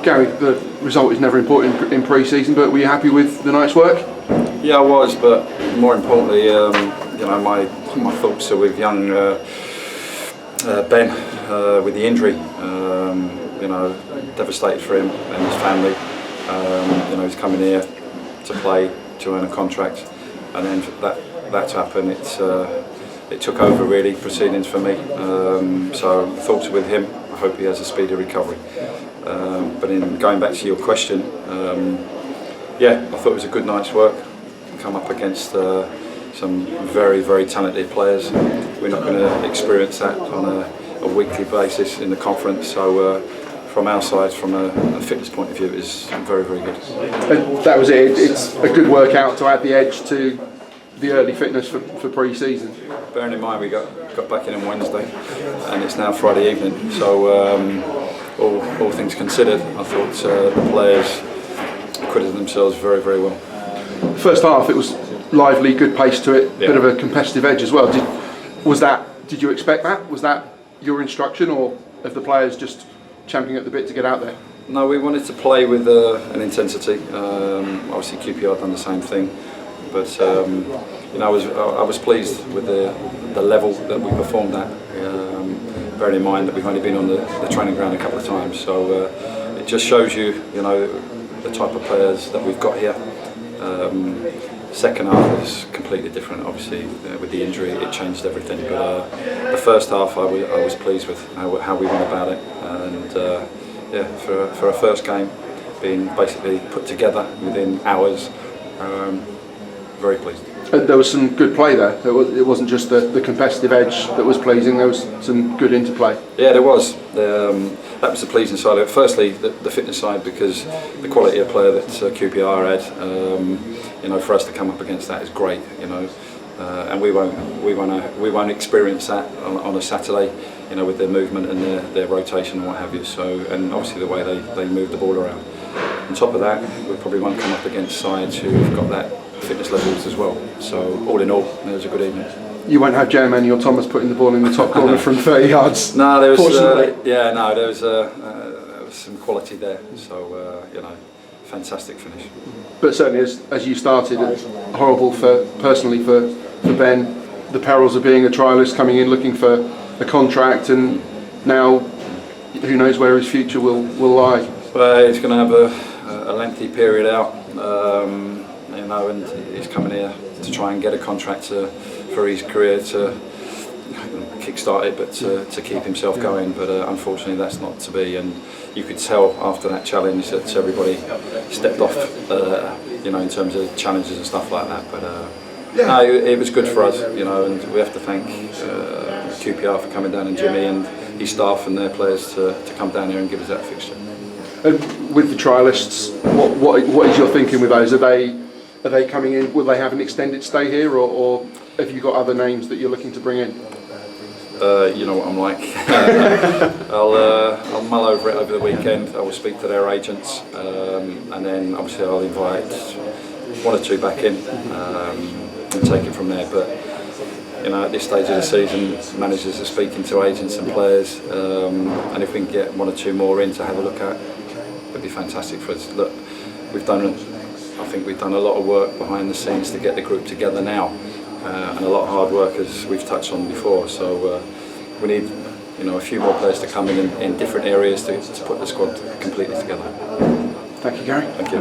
Gary, the result is never important in pre-season, but were you happy with the night's work? Yeah, I was, but more importantly, you know, my thoughts are with young Ben with the injury. You know, devastated for him and his family. You know, he's coming here to play, to earn a contract, and then for that to happen, it took over really proceedings for me. So thoughts are with him. I hope he has a speedy recovery. But in going back to your question, yeah, I thought it was a good night's work. Come up against some very, very talented players. We're not going to experience that on a weekly basis in the conference. So from our side, from a fitness point of view, it was very, very good. And that was it. It's a good workout to add the edge to the early fitness for pre-season. Bearing in mind we got back in on Wednesday, and it's now Friday evening. So all things considered, I thought the players acquitted themselves very, very well. First half, it was lively, good pace to it, yeah. Bit of a competitive edge as well. Did you expect that? Was that your instruction, or of the players just champing at the bit to get out there? No, we wanted to play with an intensity. Obviously QPR done the same thing, but you know, I was pleased with the level that we performed at. Bearing in mind that we've only been on the training ground a couple of times, so it just shows you, you know, the type of players that we've got here. Second half was completely different. Obviously, with the injury, it changed everything. But the first half, I was pleased with how we went about it, and yeah, for a first game, being basically put together within hours, very pleased. There was some good play there. It wasn't just the competitive edge that was pleasing. There was some good interplay. Yeah, there was. That was the pleasing side of it. Firstly, the fitness side, because the quality of player that QPR had, you know, for us to come up against that is great. You know, and we won't experience that on a Saturday. You know, with their movement and their rotation and what have you. So, and obviously the way they move the ball around. On top of that, we probably won't come up against sides who've got that fitness levels as well. So all in all, it was a good evening. You won't have Joe Manuel Thomas putting the ball in the top corner from 30 yards. No, there was yeah, no, there was some quality there. So you know, fantastic finish. But certainly, as you started, horrible personally for Ben. The perils of being a trialist, coming in looking for a contract, and now who knows where his future will lie. Well, he's going to have a lengthy period out. You know, and he's coming here to try and get a contract for his career to kick-start it, but to keep himself going. But unfortunately, that's not to be. And you could tell after that challenge that everybody stepped off, you know, in terms of challenges and stuff like that. But no, it was good for us, you know, and we have to thank QPR for coming down, and Jimmy and his staff and their players to come down here and give us that fixture. And with the trialists, what is your thinking with those? Are they coming in? Will they have an extended stay here, or have you got other names that you're looking to bring in? You know what I'm like. I'll mull over it over the weekend. I will speak to their agents, and then obviously I'll invite one or two back in and take it from there. But you know, at this stage of the season, managers are speaking to agents and players, and if we can get one or two more in to have a look at, it'd be fantastic for us. Look, I think we've done a lot of work behind the scenes to get the group together now, and a lot of hard work, as we've touched on before. So we need, you know, a few more players to come in different areas to put the squad completely together. Thank you, Gary. Thank you.